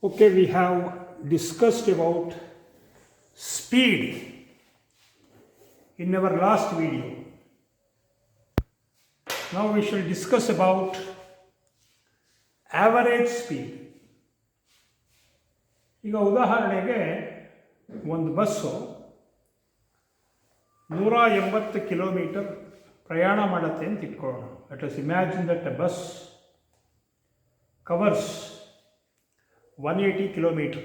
Okay, we have discussed about speed in our last video. Now we shall discuss about average speed. ಈಗ ಉದಾಹರಣೆಗೆ ಒಂದು bus 180 kilometre ಪ್ರಯಾಣ ಮಾಡುತ್ತೆ ಅಂತ ಇಟ್ಕೊಳ್ಳೋಣ. Let us imagine that A bus covers 180 kilometer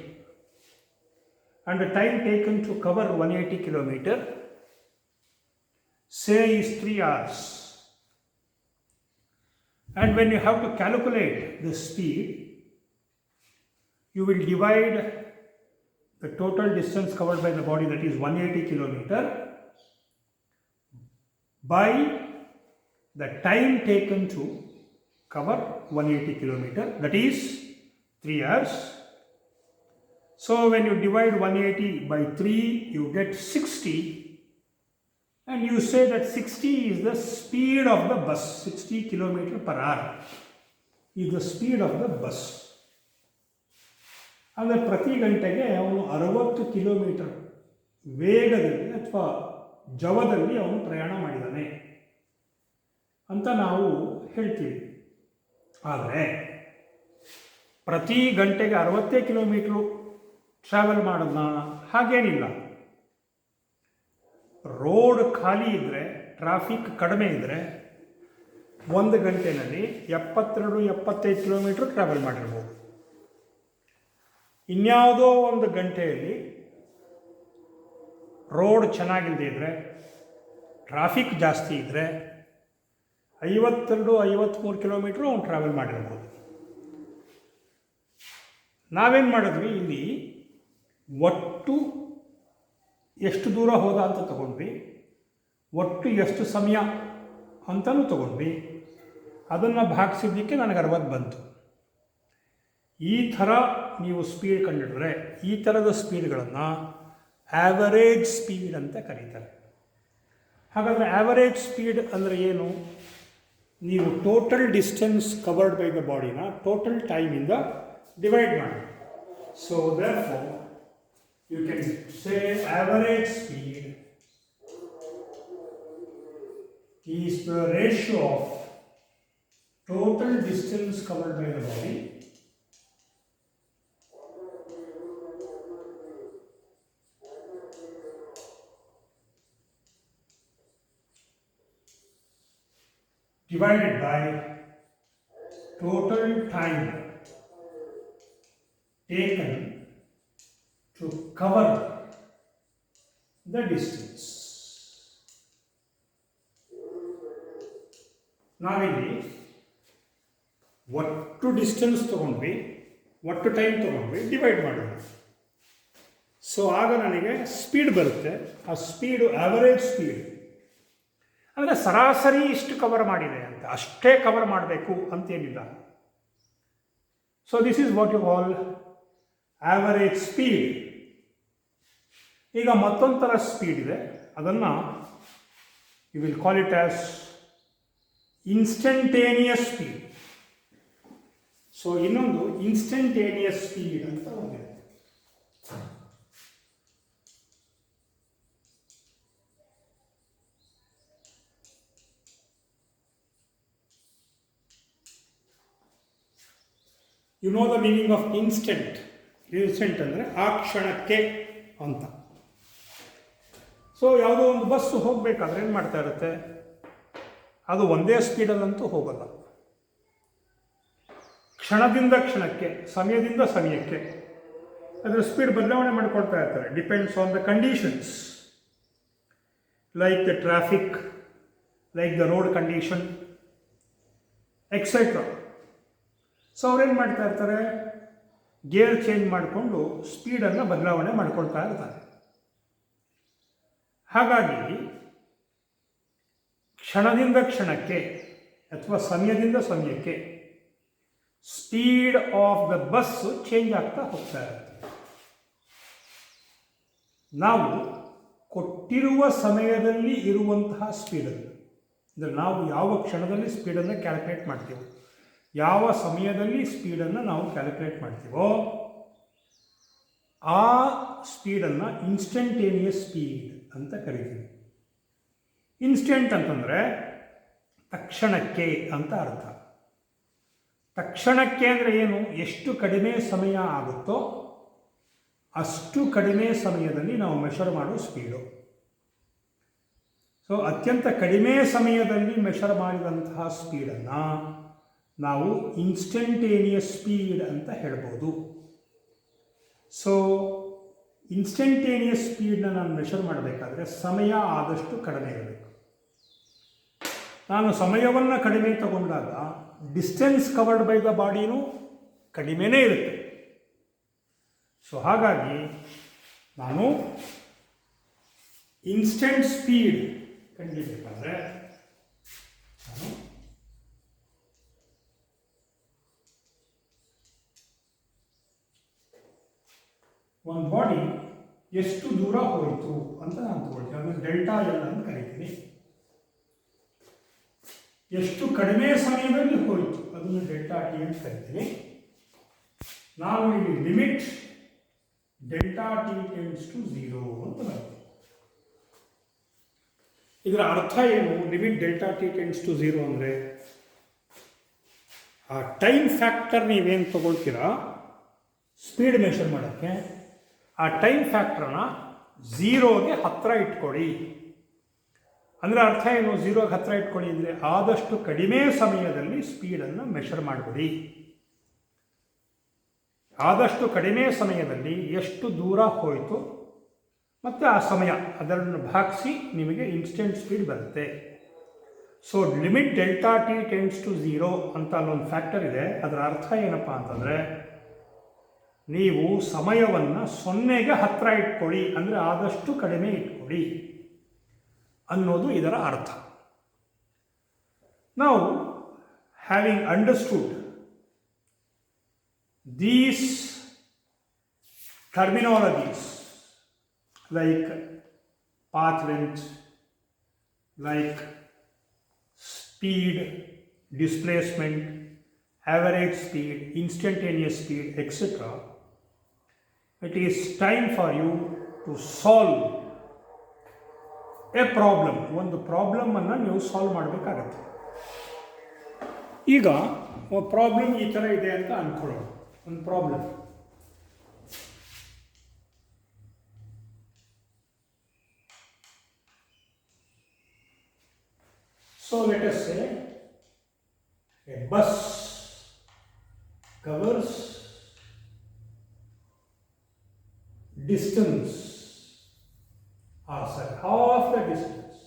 and the time taken to cover 180 kilometer say is 3 hours, and when you have to calculate the speed you will divide the total distance covered by the body, that is 180 kilometer, by the time taken to cover 180 kilometer, that is 3 hours. So when you divide 180 by 3 you get 60, and you say that 60 is the speed of the bus. 60 kilometer per hour is the speed of the bus. ಅಂದರೆ ಪ್ರತಿ ಗಂಟೆಗೆ ಅವನು 60 kilometre ವೇಗದಲ್ಲಿ ಅಥವಾ ಜವದಲ್ಲಿ ಅವನು ಪ್ರಯಾಣ ಮಾಡಿದ್ದಾನೆ ಅಂತ ನಾವು ಹೇಳ್ತೀವಿ. ಆದರೆ ಪ್ರತಿ ಗಂಟೆಗೆ 60 ಕಿಲೋಮೀಟ್ರು ಟ್ರಾವೆಲ್ ಮಾಡೋದನ್ನ ಹಾಗೇನಿಲ್ಲ. ರೋಡ್ ಖಾಲಿ ಇದ್ದರೆ, ಟ್ರಾಫಿಕ್ ಕಡಿಮೆ ಇದ್ದರೆ 1 ಗಂಟೆಯಲ್ಲಿ 72-75 ಕಿಲೋಮೀಟ್ರ್ ಟ್ರಾವೆಲ್ ಮಾಡಿರ್ಬೋದು. ಇನ್ಯಾವುದೋ ಒಂದು ಗಂಟೆಯಲ್ಲಿ ರೋಡ್ ಚೆನ್ನಾಗಿಲ್ಲದೆ ಇದ್ದರೆ, ಟ್ರಾಫಿಕ್ ಜಾಸ್ತಿ ಇದ್ದರೆ 52-53 ಕಿಲೋಮೀಟ್ರು ಅವ್ನು ಟ್ರಾವೆಲ್ ಮಾಡಿರ್ಬೋದು. ನಾವೇನು ಮಾಡಿದ್ವಿ, ಇಲ್ಲಿ ಒಟ್ಟು ಎಷ್ಟು ದೂರ ಹೋದ ಅಂತ ತಗೊಂಡ್ವಿ, ಒಟ್ಟು ಎಷ್ಟು ಸಮಯ ಅಂತಲೂ ತಗೊಂಡ್ವಿ. ಅದನ್ನು ಭಾಗಿಸಿದ್ದಕ್ಕೆ ನನಗೆ 60 ಬಂತು. ಈ ಥರ ನೀವು ಸ್ಪೀಡ್ ಕಂಡುಹಿಡಿದ್ರೆ ಈ ಥರದ ಸ್ಪೀಡ್ಗಳನ್ನು ಆ್ಯಾವರೇಜ್ ಸ್ಪೀಡ್ ಅಂತ ಕರೀತಾರೆ. ಹಾಗಾದರೆ ಆ್ಯಾವರೇಜ್ ಸ್ಪೀಡ್ ಅಂದರೆ ಏನು? ನೀವು total distance covered by the ಬಾಡಿನ ಟೋಟಲ್ ಟೈಮಿಂದ ಡಿವೈಡ್ ಮಾಡಿ. So therefore you can say average speed is the ratio of total distance covered by the body divided by total time taken to cover the distance. ನಾವಿಲ್ಲಿ ಒಟ್ಟು distance ತೊಗೊಂಡ್ವಿ, ಒಟ್ಟು time ತೊಗೊಂಡ್ವಿ, divide ಮಾಡೋಣ. So ಆಗ ನನಗೆ speed ಬರುತ್ತೆ. ಆ ಸ್ಪೀಡು ಆ್ಯಾವರೇಜ್ ಸ್ಪೀಡ್ ಅಂದರೆ ಸರಾಸರಿ ಇಷ್ಟು ಕವರ್ ಮಾಡಿದೆ ಅಂತ, ಅಷ್ಟೇ ಕವರ್ ಮಾಡಬೇಕು ಅಂತೇನಿಲ್ಲ. So this is what you call average speed. ಈಗ ಮತ್ತೊಂದು ಥರ ಸ್ಪೀಡ್ ಇದೆ, ಅದನ್ನು you will call it as instantaneous speed. So ಇನ್ನೊಂದು ಇನ್ಸ್ಟಂಟೇನಿಯಸ್ ಸ್ಪೀಡ್ ಅಂತ ಒಂದಿದೆ. You know the meaning of instant. Instant ಅಂದರೆ ಆ ಕ್ಷಣಕ್ಕೆ ಅಂತ. ಸೊ ಯಾವುದೋ ಒಂದು ಬಸ್ಸು ಹೋಗಬೇಕಾದ್ರೆ ಏನು ಮಾಡ್ತಾ ಇರುತ್ತೆ, ಅದು ಒಂದೇ ಸ್ಪೀಡಲ್ಲಂತೂ ಹೋಗಲ್ಲ. ಕ್ಷಣದಿಂದ ಕ್ಷಣಕ್ಕೆ, ಸಮಯದಿಂದ ಸಮಯಕ್ಕೆ ಅದರ ಸ್ಪೀಡ್ ಬದಲಾವಣೆ ಮಾಡಿಕೊಳ್ತಾ ಇರ್ತಾರೆ. Depends on the conditions, like the traffic, like the road condition etcetera. So ಅವ್ರೇನು ಮಾಡ್ತಾ ಇರ್ತಾರೆ, ಗೇರ್ ಚೇಂಜ್ ಮಾಡಿಕೊಂಡು ಸ್ಪೀಡನ್ನು ಬದಲಾವಣೆ ಮಾಡಿಕೊಳ್ತಾ ಇರ್ತಾರೆ. ಹಾಗಾಗಿ ಕ್ಷಣದಿಂದ ಕ್ಷಣಕ್ಕೆ ಅಥವಾ ಸಮಯದಿಂದ ಸಮಯಕ್ಕೆ speed of the bus change ಆಗ್ತಾ ಹೋಗ್ತಾ ಇರುತ್ತೆ. ನಾವು ಕೊಟ್ಟಿರುವ ಸಮಯದಲ್ಲಿ ಇರುವಂತಹ ಸ್ಪೀಡನ್ನು, ಅಂದರೆ ನಾವು ಯಾವ ಕ್ಷಣದಲ್ಲಿ ಸ್ಪೀಡನ್ನು ಕ್ಯಾಲ್ಕುಲೇಟ್ ಮಾಡ್ತೀವೋ, ಯಾವ ಸಮಯದಲ್ಲಿ ಸ್ಪೀಡನ್ನು ನಾವು ಕ್ಯಾಲ್ಕುಲೇಟ್ ಮಾಡ್ತೀವೋ ಆ ಸ್ಪೀಡನ್ನು ಇನ್ಸ್ಟಂಟೇನಿಯಸ್ ಸ್ಪೀಡ್ ಅಂತ ಕರಿತೀವಿ. ಇನ್ಸ್ಟೆಂಟ್ ಅಂತಂದರೆ ತಕ್ಷಣಕ್ಕೆ ಅಂತ ಅರ್ಥ. ತಕ್ಷಣಕ್ಕೆ ಅಂದರೆ ಏನು? ಎಷ್ಟು ಕಡಿಮೆ ಸಮಯ ಆಗುತ್ತೋ ಅಷ್ಟು ಕಡಿಮೆ ಸಮಯದಲ್ಲಿ ನಾವು ಮೆಷರ್ ಮಾಡೋ ಸ್ಪೀಡು. ಸೊ ಅತ್ಯಂತ ಕಡಿಮೆ ಸಮಯದಲ್ಲಿ ಮೆಷರ್ ಮಾಡಿದಂತಹ ಸ್ಪೀಡನ್ನು ನಾವು ಇನ್ಸ್ಟಂಟೇನಿಯಸ್ ಸ್ಪೀಡ್ ಅಂತ ಹೇಳ್ಬೋದು. ಸೊ ಇನ್ಸ್ಟಂಟೇನಿಯಸ್ ಸ್ಪೀಡನ್ನ ನಾನು ಮೆಷರ್ ಮಾಡಬೇಕಾದ್ರೆ ಸಮಯ ಆದಷ್ಟು ಕಡಿಮೆ ಇರಬೇಕು. ನಾನು ಸಮಯವನ್ನು ಕಡಿಮೆ ತಗೊಂಡಾಗ ಡಿಸ್ಟೆನ್ಸ್ ಕವರ್ಡ್ ಬೈ ದ ಬಾಡಿನೂ ಕಡಿಮೆನೇ ಇರುತ್ತೆ. ಸೊ ಹಾಗಾಗಿ ನಾನು ಇನ್ಸ್ಟೆಂಟ್ ಸ್ಪೀಡ್ ಕಂಡಿಬೇಕಾದ್ರೆ ನಾನು ಒಂದು ಬಾಡಿ ಎಷ್ಟು ದೂರ ಹೋಯಿತು ಅಂತ ನಾನು ತಗೊಳ್ತೀನಿ, ಅದನ್ನು ಡೆಲ್ಟಾ ಎಲ್ ಅಂತ ಕರಿತೀನಿ. ಎಷ್ಟು ಕಡಿಮೆ ಸಮಯದಲ್ಲಿ ಹೋಯಿತು ಅದನ್ನು ಡೆಲ್ಟಾ ಟಿ ಅಂತ ಕರಿತೀನಿ. ನಾನು ಇಲ್ಲಿ limit delta T tends to 0 ಅಂತ ಬರ್ತದೆ. ಇದರ ಅರ್ಥ ಏನು? Limit delta T tends to 0 ಅಂದರೆ ಆ ಟೈಮ್ ಫ್ಯಾಕ್ಟರ್ ನೀವೇನು ತಗೊಳ್ತೀರಾ ಸ್ಪೀಡ್ ಮೆಷರ್ ಮಾಡೋಕ್ಕೆ, ಆ ಟೈಮ್ ಫ್ಯಾಕ್ಟ್ರನ್ನ 0ಗೆ ಹತ್ತಿರ ಇಟ್ಕೊಳ್ಳಿ. ಅಂದರೆ ಅರ್ಥ ಏನು? 0ಗೆ ಹತ್ತಿರ ಇಟ್ಕೊಳ್ಳಿ ಅಂದರೆ ಆದಷ್ಟು ಕಡಿಮೆ ಸಮಯದಲ್ಲಿ ಸ್ಪೀಡನ್ನು ಮೆಷರ್ ಮಾಡಿಬಿಡಿ. ಆದಷ್ಟು ಕಡಿಮೆ ಸಮಯದಲ್ಲಿ ಎಷ್ಟು ದೂರ ಹೋಯಿತು ಮತ್ತು ಆ ಸಮಯ ಅದನ್ನು ಭಾಗಿಸಿ ನಿಮಗೆ ಇನ್ಸ್ಟೆಂಟ್ ಸ್ಪೀಡ್ ಬರುತ್ತೆ. So limit delta T tends to 0 ಅಂತ ಅಲ್ಲೊಂದು ಫ್ಯಾಕ್ಟರ್ ಇದೆ. ಅದರ ಅರ್ಥ ಏನಪ್ಪ ಅಂತಂದರೆ ನೀವು ಸಮಯವನ್ನು 0ಗೆ ಹತ್ತಿರ ಇಟ್ಕೊಳ್ಳಿ, ಅಂದರೆ ಆದಷ್ಟು ಕಡಿಮೆ ಇಟ್ಕೊಳ್ಳಿ ಅನ್ನೋದು ಇದರ ಅರ್ಥ. ನಾವು having understood these terminologies like path length, like speed, displacement, average speed, instantaneous speed, etc. It is time for you to solve a problem. ಒಂದು ಪ್ರಾಬ್ಲಮನ್ನು ನೀವು ಸಾಲ್ವ್ ಮಾಡಬೇಕಾಗತ್ತೆ. ಈಗ ಪ್ರಾಬ್ಲಮ್ ಈ ಥರ ಇದೆ ಅಂತ ಅಂದ್ಕೊಳ್ಳೋಣ. ಒಂದು problem so let us say a bus covers distance or say half the distance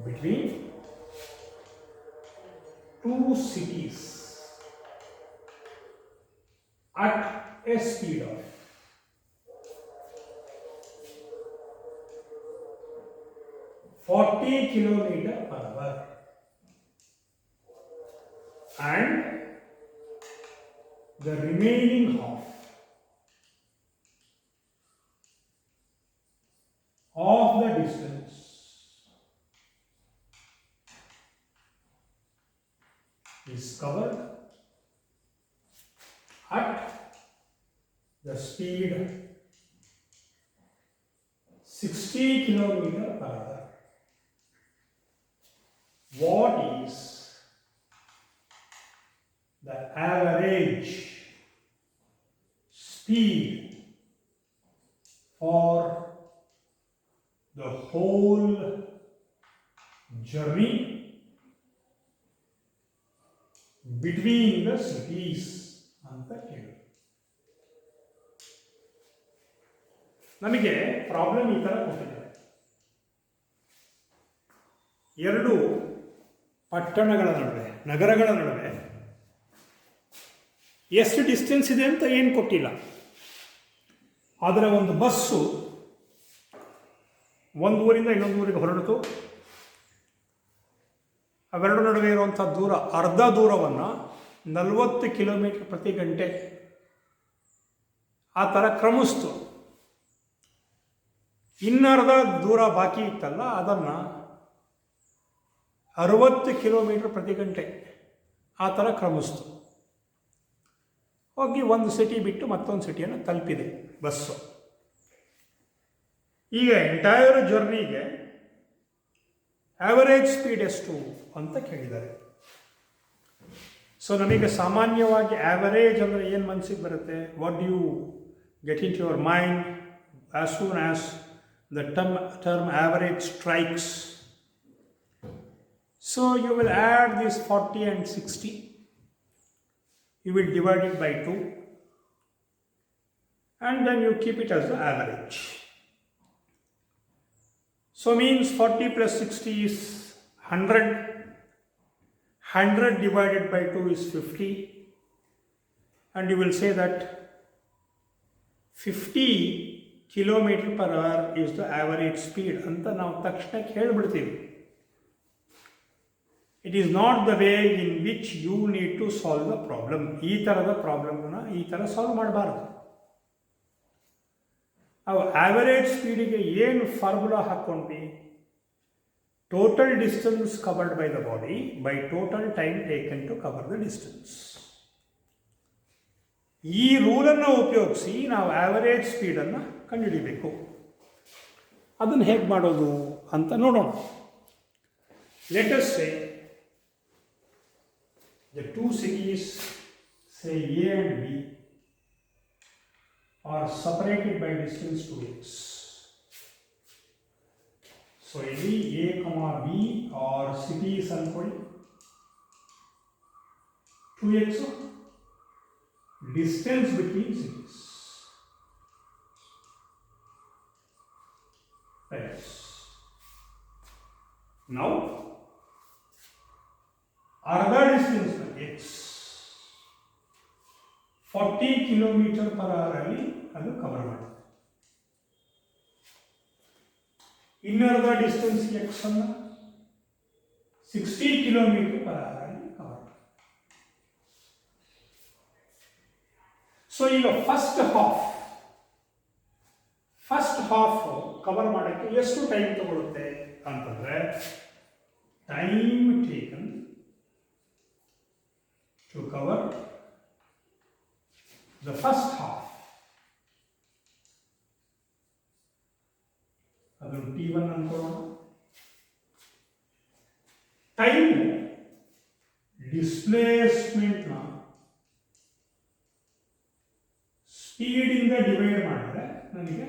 between two cities at a speed of 40 kilometers per hour and the remaining half of the distance is covered at the speed 60 kilometers per hour. What is the average speed for the whole journey between the cities ಅಂತ ಕೇಳಿ. ನಮಗೆ problem ಈ ಥರ ಕೊಟ್ಟಿದ್ದಾರೆ. ಎರಡು ಪಟ್ಟಣಗಳ ನಡುವೆ, ನಗರಗಳ ನಡುವೆ ಎಷ್ಟು ಡಿಸ್ಟೆನ್ಸ್ ಇದೆ ಅಂತ ಏನು ಕೊಟ್ಟಿಲ್ಲ. ಆದರೆ ಒಂದು ಬಸ್ಸು ಒಂದು ಊರಿಂದ ಇನ್ನೊಂದು ಊರಿಗೆ ಹೊರಡಿತು. ಅವೆರಡು ನಡುವೆ ಇರುವಂಥ ದೂರ ಅರ್ಧ ದೂರವನ್ನು 40 ಕಿಲೋಮೀಟರ್ ಪ್ರತಿ ಗಂಟೆ ಆ ಥರ ಕ್ರಮಿಸ್ತು. ಇನ್ನರ್ಧ ದೂರ ಬಾಕಿ ಇತ್ತಲ್ಲ ಅದನ್ನು 60 ಕಿಲೋಮೀಟರ್ ಪ್ರತಿ ಗಂಟೆ ಆ ಥರ ಕ್ರಮಿಸ್ತು. ಹೋಗಿ ಒಂದು ಸಿಟಿ ಬಿಟ್ಟು ಮತ್ತೊಂದು ಸಿಟಿಯನ್ನು ತಲುಪಿದೆ ಬಸ್ಸು. ಈಗ ಎಂಟೈರ್ ಜರ್ನಿಗೆ ಆ್ಯಾವರೇಜ್ ಸ್ಪೀಡ್ ಎಷ್ಟು ಅಂತ ಕೇಳಿದ್ದಾರೆ. ಸೊ ನಮಗೆ ಸಾಮಾನ್ಯವಾಗಿ ಆ್ಯಾವರೇಜ್ ಅಂದರೆ ಏನು ಮನಸ್ಸಿಗೆ ಬರುತ್ತೆ? What you get in to your mind as soon as the term average strikes? So you will add this 40 and 60. You will divide it by 2 and then you keep it as the average. So means 40 plus 60 is 100. 100 divided by 2 is 50. And you will say that 50 kilometer per hour is the average speed. ಅಂತ ನಾವು ತಕ್ಷಣಕ್ಕೆ ಹೇಳಿಬಿಡ್ತೀವಿ. It is not the way in which you need to solve the problem. ಈ ಥರದ ಪ್ರಾಬ್ಲಮ್ನ ಈ ಥರ solve ಮಾಡಬಾರ್ದು. ನಾವು average ಸ್ಪೀಡಿಗೆ ಏನು ಫಾರ್ಮುಲಾ ಹಾಕ್ಕೊಂಡ್ವಿ? Total distance covered by the body by total time taken to cover the distance. ಈ ರೂಲನ್ನು ಉಪಯೋಗಿಸಿ ನಾವು ಆ್ಯಾವರೇಜ್ ಸ್ಪೀಡನ್ನು ಕಂಡುಹಿಡಿಬೇಕು. ಅದನ್ನು ಹೇಗೆ ಮಾಡೋದು ಅಂತ ನೋಡೋಣ. Let us say the two cities, say A and B, are separated by distance 2x. So ಇಲ್ಲಿ A, B are cities ಅನ್ಕೊಳ್ಳಿ. 2x distance between cities. Right. Now अर्ध distance x 40 kilometre per hour ಅಲ್ಲಿ ಅದು cover ಮಾಡುತ್ತೆ. ಇನ್ನರ್ಧ distance x ಅನ್ನು 60 kilometre per hour ಅಲ್ಲಿ cover ಮಾಡುತ್ತೆ. So ಈಗ ಫಸ್ಟ್ ಹಾಫ್ ಕವರ್ ಮಾಡಕ್ಕೆ ಎಷ್ಟು ಟೈಮ್ ತಗೊಳುತ್ತೆ ಅಂತಂದ್ರೆ time taken to cover the first half. ಅದನ್ನು T1 ಅನ್ಕೊಳ್ಳೋಣ. ಟೈಮ್ ಡಿಸ್ಪ್ಲೇಸ್ಮೆಂಟ್ನ ಸ್ಪೀಡಿಂದ ಡಿವೈಡ್ ಮಾಡಿದ್ರೆ ನನಗೆ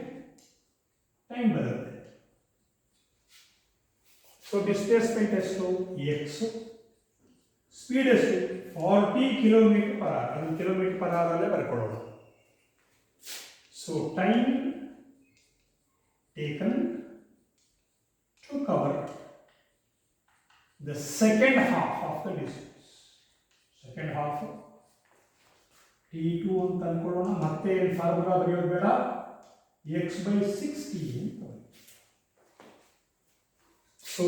ಟೈಮ್ ಬರುತ್ತೆ. ಸೊ ಡಿಸ್ಪ್ಲೇಸ್ಮೆಂಟ್ ಎಷ್ಟು? ಎಕ್ಸ್. ಸ್ಪೀಡ್ ಎಷ್ಟು? 40 ಕಿಲೋಮೀಟರ್ ಪರ್ ಅವರ್. ಅದನ್ನು ಕಿಲೋಮೀಟರ್ ಪರ್ ಅವರ್ ಅಲ್ಲೇ ಬರ್ಕೊಳ್ಳೋಣ. So time taken to cover the second half of the distance. Second half T2 ಅಂತ ಅನ್ಕೊಳ್ಳೋಣ. ಮತ್ತೆ ಏನು ಫಾರ್ಮುಲಾ ಬರೆಯೋದು ಬೇಡ, x/60 ಅಂತ. ಸೊ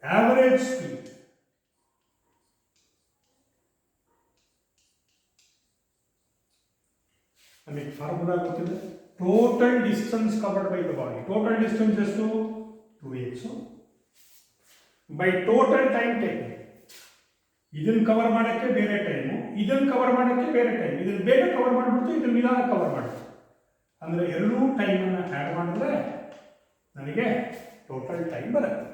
ಆವರೇಜ್ ಸ್ಪೀಡ್ ನಮಗೆ ಫಾರ್ಮುಲಾ ಗೊತ್ತಿದೆ. Total distance covered by the body. Total distance ಎಷ್ಟು? 2x by total time taken. ಇದನ್ನು ಕವರ್ ಮಾಡೋಕ್ಕೆ ಬೇರೆ ಟೈಮು, ಇದನ್ನು ಕವರ್ ಮಾಡೋಕ್ಕೆ ಬೇರೆ ಟೈಮ್. ಇದನ್ನು ಬೇಗ ಕವರ್ ಮಾಡಿಬಿಡ್ತು, ಇದನ್ನು ನಿಧಾನ ಕವರ್ ಮಾಡಿಬಿಡ್ತು. ಅಂದರೆ ಎರಡೂ ಟೈಮನ್ನು ಆ್ಯಡ್ ಮಾಡಿದ್ರೆ ನನಗೆ ಟೋಟಲ್ ಟೈಮ್ ಬರುತ್ತೆ.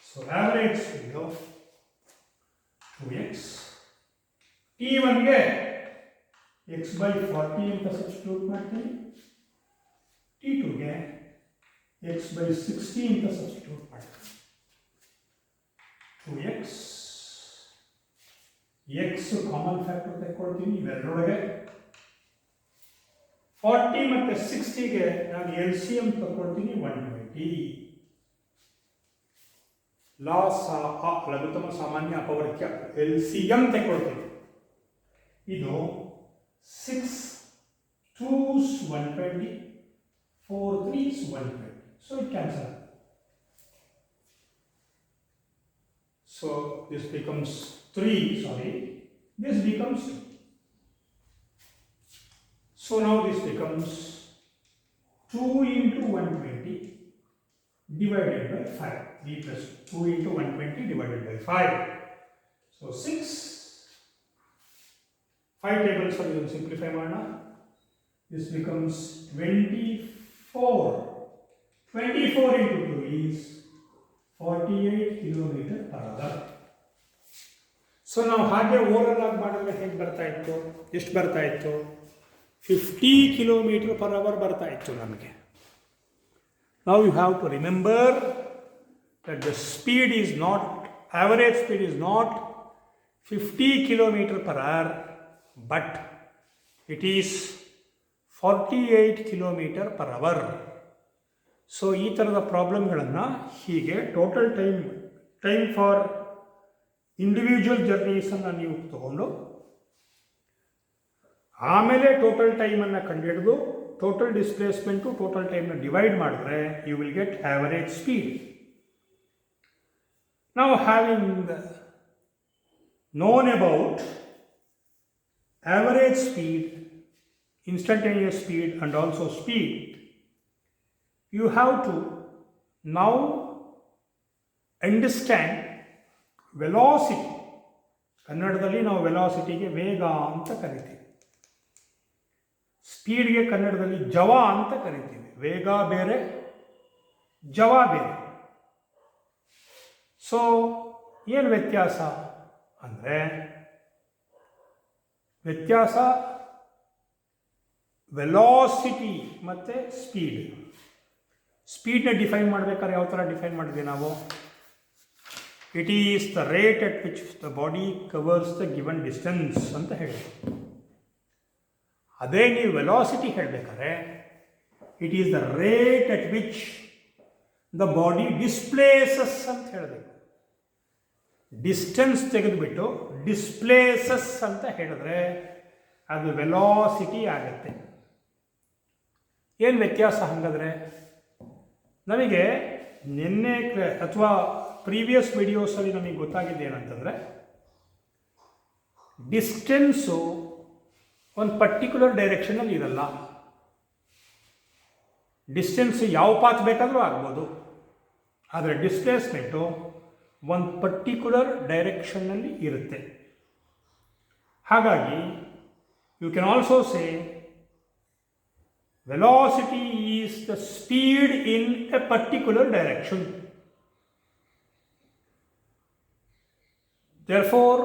So average speed 2x. T1ಗೆ x/40 ಅಂತ ಸಬ್ಸ್ಟಿಟ್ಯೂಟ್ ಮಾಡ್ತೀನಿ. T2ಗೆ x/60 ಅಂತ ಸಬ್ಸ್ಟಿಟ್ಯೂಟ್ ಮಾಡ್ತೀನಿ. 2x x ಕಾಮನ್ ಫ್ಯಾಕ್ಟರ್ ತೆಕ್ಕೊಳ್ತೀನಿ ಇವೆರಡರೊಳಗೆ. 40 ಮತ್ತು 60ಗೆ ನಾನು LCM ತಗೊಳ್ತೀನಿ 120. ಲಘುತ್ತಮ ಸಾಮಾನ್ಯ ಅಪವರ್ತ್ಯ LCM ತೆಕ್ಕೊಳ್ತೀನಿ. ಇದು 6 2s 120, 4 3s 120. So it cancels. So this becomes 3, this becomes 2. So now this becomes 2 into 120 divided by 5. 3 plus 2 into 120 divided by 5. So 6 5 tables are ಇದನ್ನು simplify ಮಾಡೋಣ. This becomes 24. 24 into 2 is 48 kilometer per hour. So ನಾವು ಹಾಗೆ over ಆಗಿ ಮಾಡಿದ್ರೆ ಹೇಗೆ ಬರ್ತಾ ಇತ್ತು, ಎಷ್ಟು ಬರ್ತಾ ಇತ್ತು? 50 kilometer per hour ಬರ್ತಾ ಇತ್ತು ನಮಗೆ. Now you have to remember that the speed is not, average speed is not 50 kilometer per hour, but it is 48 kilometer per hour. So ಈ ಥರದ ಪ್ರಾಬ್ಲಮ್ಗಳನ್ನು ಹೀಗೆ ಟೋಟಲ್ ಟೈಮ್ ಫಾರ್ ಇಂಡಿವಿಜುವಲ್ ಜರ್ನೀಸನ್ನು ನೀವು ತಗೊಂಡು ಆಮೇಲೆ ಟೋಟಲ್ ಟೈಮನ್ನು ಕಂಡುಹಿಡಿದು ಟೋಟಲ್ ಡಿಸ್ಪ್ಲೇಸ್ಮೆಂಟು ಟೋಟಲ್ ಟೈಮ್ನ ಡಿವೈಡ್ ಮಾಡಿದ್ರೆ you will get average speed. ನಾವು having known about average speed, instantaneous speed and also speed, you have to now understand velocity. ಕನ್ನಡದಲ್ಲಿ ನಾವು ವೆಲಾಸಿಟಿಗೆ ವೇಗ ಅಂತ ಕರಿತೀವಿ, ಸ್ಪೀಡ್ಗೆ ಕನ್ನಡದಲ್ಲಿ ಜವ ಅಂತ ಕರಿತೀವಿ. ವೇಗ ಬೇರೆ, ಜವ ಬೇರೆ. ಸೊ ಏನು ವ್ಯತ್ಯಾಸ ಅಂದರೆ, ವ್ಯತ್ಯಾಸ ವೆಲಾಸಿಟಿ ಮತ್ತು ಸ್ಪೀಡ್. ಸ್ಪೀಡ್ನ ಡಿಫೈನ್ ಮಾಡಬೇಕಾದ್ರೆ ಯಾವ ಥರ ಡಿಫೈನ್ ಮಾಡಿದ್ವಿ ನಾವು? It is the rate at which the body covers the given distance ಅಂತ ಹೇಳಿ. ಅದೇ ನೀವು ವೆಲಾಸಿಟಿ ಹೇಳಬೇಕಾದ್ರೆ it is the rate at which the body displaces ಅಂತ ಹೇಳಬೇಕು. ಡಿಸ್ಟೆನ್ಸ್ ತೆಗೆದುಬಿಟ್ಟು ಡಿಸ್ಪ್ಲೇಸಸ್ ಅಂತ ಹೇಳಿದ್ರೆ ಅದು ವೆಲಾಸಿಟಿ ಆಗುತ್ತೆ. ಏನು ವ್ಯತ್ಯಾಸ ಹಾಗಾದರೆ? ನಮಗೆ ನಿನ್ನೆ ಅಥವಾ ಪ್ರೀವಿಯಸ್ ವಿಡಿಯೋಸಲ್ಲಿ ನಮಗೆ ಗೊತ್ತಾಗಿದ್ದು ಏನಂತಂದರೆ, ಡಿಸ್ಟೆನ್ಸು ಒಂದು ಪರ್ಟಿಕ್ಯುಲರ್ ಡೈರೆಕ್ಷನಲ್ಲಿ ಇರಲ್ಲ. ಡಿಸ್ಟೆನ್ಸ್ ಯಾವ ಪಾತ್ ಬೇಕಾದರೂ ಆಗ್ಬೋದು, ಆದರೆ ಡಿಸ್ಪ್ಲೇಸ್ಮೆಂಟು ಒಂದು ಪರ್ಟಿಕ್ಯುಲರ್ ಡೈರೆಕ್ಷನ್ನಲ್ಲಿ ಇರುತ್ತೆ. ಹಾಗಾಗಿ you can also say velocity is the speed in a particular direction. Therefore,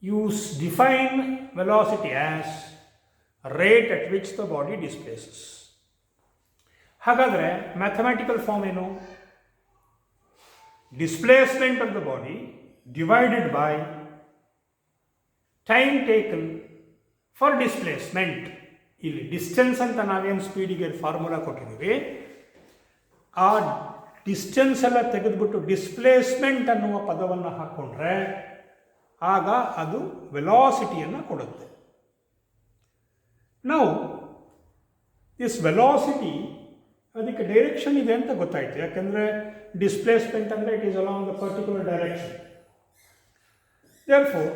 you define velocity as rate at which the body displaces. ಹಾಗಾದರೆ ಮ್ಯಾಥಮ್ಯಾಟಿಕಲ್ ಫಾರ್ಮ್ ಏನು? Displacement of the body divided by time taken for displacement. ಇಲ್ಲಿ distance ಅಂತ ನಾವೇನು ಸ್ಪೀಡಿಗೆ formula ಕೊಟ್ಟಿದ್ದೀವಿ, ಆ distance ಎಲ್ಲ ತೆಗೆದುಬಿಟ್ಟು displacement ಅನ್ನುವ ಪದವನ್ನು ಹಾಕ್ಕೊಂಡ್ರೆ ಆಗ ಅದು ವೆಲಾಸಿಟಿಯನ್ನು ಕೊಡುತ್ತೆ. ನಾವು ದಿಸ್ ವೆಲಾಸಿಟಿ ಅದಕ್ಕೆ ಡೈರೆಕ್ಷನ್ ಇದೆ ಅಂತ ಗೊತ್ತಾಯಿತು. ಯಾಕೆಂದರೆ ಡಿಸ್ಪ್ಲೇಸ್ಮೆಂಟ್ ಅಂದರೆ it is along the particular direction. Therefore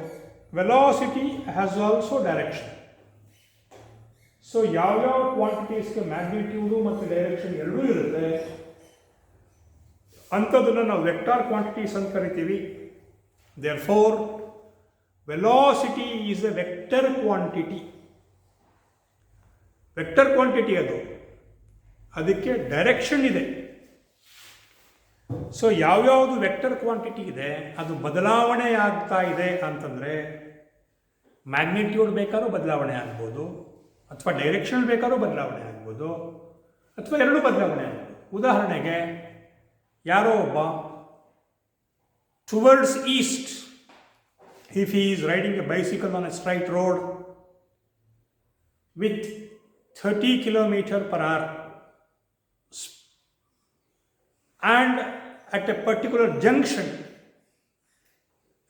velocity has also direction. So ಯಾವ್ಯಾವ ಕ್ವಾಂಟಿಟೀಸ್ಗೆ ಮ್ಯಾಗ್ನಿಟ್ಯೂಡು ಮತ್ತು ಡೈರೆಕ್ಷನ್ ಎರಡೂ ಇರುತ್ತೆ, ಅಂಥದ್ದನ್ನು ನಾವು ವೆಕ್ಟಾರ್ ಕ್ವಾಂಟಿಟೀಸ್ ಅಂತ ಕರಿತೀವಿ. Therefore velocity is A vector quantity. Vector quantity ಅದು, ಅದಕ್ಕೆ ಡೈರೆಕ್ಷನ್ ಇದೆ. ಸೊ ಯಾವ್ಯಾವುದು ವೆಕ್ಟರ್ ಕ್ವಾಂಟಿಟಿ ಇದೆ ಅದು ಬದಲಾವಣೆ ಆಗ್ತಾ ಇದೆ ಅಂತಂದರೆ ಮ್ಯಾಗ್ನಿಟ್ಯೂಡ್ ಬೇಕಾದ್ರೂ ಬದಲಾವಣೆ ಆಗ್ಬೋದು, ಅಥವಾ ಡೈರೆಕ್ಷನ್ ಬೇಕಾದ್ರೂ ಬದಲಾವಣೆ ಆಗ್ಬೋದು, ಅಥವಾ ಎರಡೂ ಬದಲಾವಣೆ ಆಗ್ಬೋದು. ಉದಾಹರಣೆಗೆ ಯಾರೋ ಒಬ್ಬ towards East, if he is riding a bicycle on a straight road with 30 kilometer per hour and at a particular junction,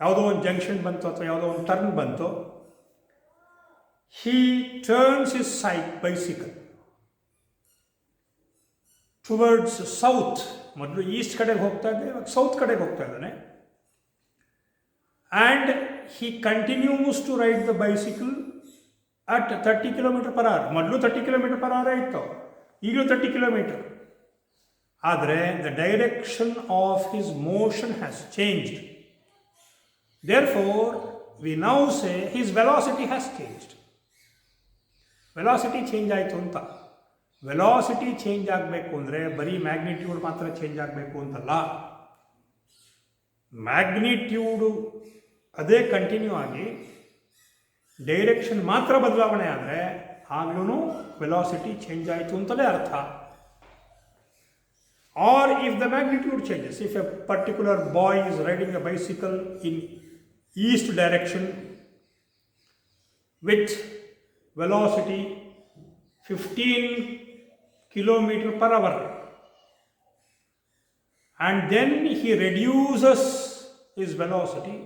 ಯಾವುದೋ ಒಂದು ಜಂಕ್ಷನ್ ಬಂತು ಅಥವಾ ಯಾವುದೋ ಒಂದು ಟರ್ನ್ ಬಂತು, he turns his bicycle towards south. ಮೊದಲು ಈಸ್ಟ್ ಕಡೆಗೆ ಹೋಗ್ತಾ ಇದ್ದೆ, ಇವಾಗ ಸೌತ್ ಕಡೆಗೆ ಹೋಗ್ತಾ ಇದ್ದಾನೆ. And he continues to ride the bicycle at 30 kilometer per hour. ಮೊದಲು 30 kilometer per hour ಇತ್ತು, ಈಗಲೂ 30 kilometer. ಆದರೆ the direction of his motion has changed. Therefore, we now say his velocity has changed. Velocity change ಆಯಿತು ಅಂತ. Velocity change ಆಗಬೇಕು ಅಂದರೆ ಬರೀ magnitude ಮಾತ್ರ ಚೇಂಜ್ ಆಗಬೇಕು ಅಂತಲ್ಲ. ಮ್ಯಾಗ್ನಿಟ್ಯೂಡು ಅದೇ ಕಂಟಿನ್ಯೂ ಆಗಿ ಡೈರೆಕ್ಷನ್ ಮಾತ್ರ ಬದಲಾವಣೆ ಆದರೆ ಆಗ್ಲೂ ವೆಲಾಸಿಟಿ ಚೇಂಜ್ ಆಯಿತು ಅಂತಲೇ ಅರ್ಥ. Or if the magnitude changes, if a particular boy is riding a bicycle in east direction with velocity 15 kilometer per hour, and then he reduces his velocity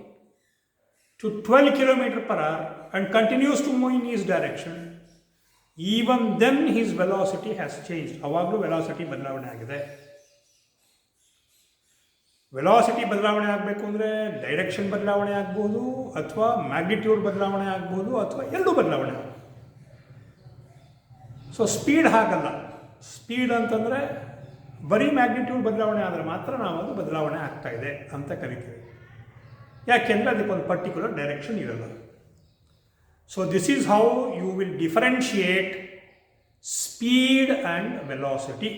to 12 kilometer per hour and continues to move in his direction, even then his velocity has changed. avaglu velocity ಬದಲಾವಣೆ ಆಗಿದೆ. Velocity ಬದಲಾವಣೆ ಆಗಬೇಕು ಅಂದರೆ direction ಬದಲಾವಣೆ ಆಗ್ಬೋದು, ಅಥವಾ magnitude ಬದಲಾವಣೆ ಆಗ್ಬೋದು, ಅಥವಾ ಎರಡೂ ಬದಲಾವಣೆ ಆಗ್ಬೋದು. ಸೊ ಸ್ಪೀಡ್ ಹಾಗಲ್ಲ. ಸ್ಪೀಡ್ ಅಂತಂದರೆ ಬರೀ ಮ್ಯಾಗ್ನಿಟ್ಯೂಡ್ ಬದಲಾವಣೆ ಆದರೆ ಮಾತ್ರ ನಾವು ಅದು ಬದಲಾವಣೆ ಆಗ್ತಾ ಇದೆ ಅಂತ ಕರಿತೀವಿ. ಯಾಕೆಂದರೆ ಅದಕ್ಕೊಂದು ಪರ್ಟಿಕ್ಯುಲರ್ ಡೈರೆಕ್ಷನ್ ಇರಲ್ಲ. So this is how you will differentiate speed and velocity.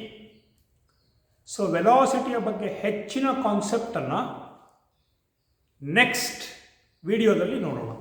So ವೆಲಾಸಿಟಿಯ ಬಗ್ಗೆ ಹೆಚ್ಚಿನ ಕಾನ್ಸೆಪ್ಟನ್ನು ನೆಕ್ಸ್ಟ್ ವಿಡಿಯೋದಲ್ಲಿ ನೋಡೋಣ.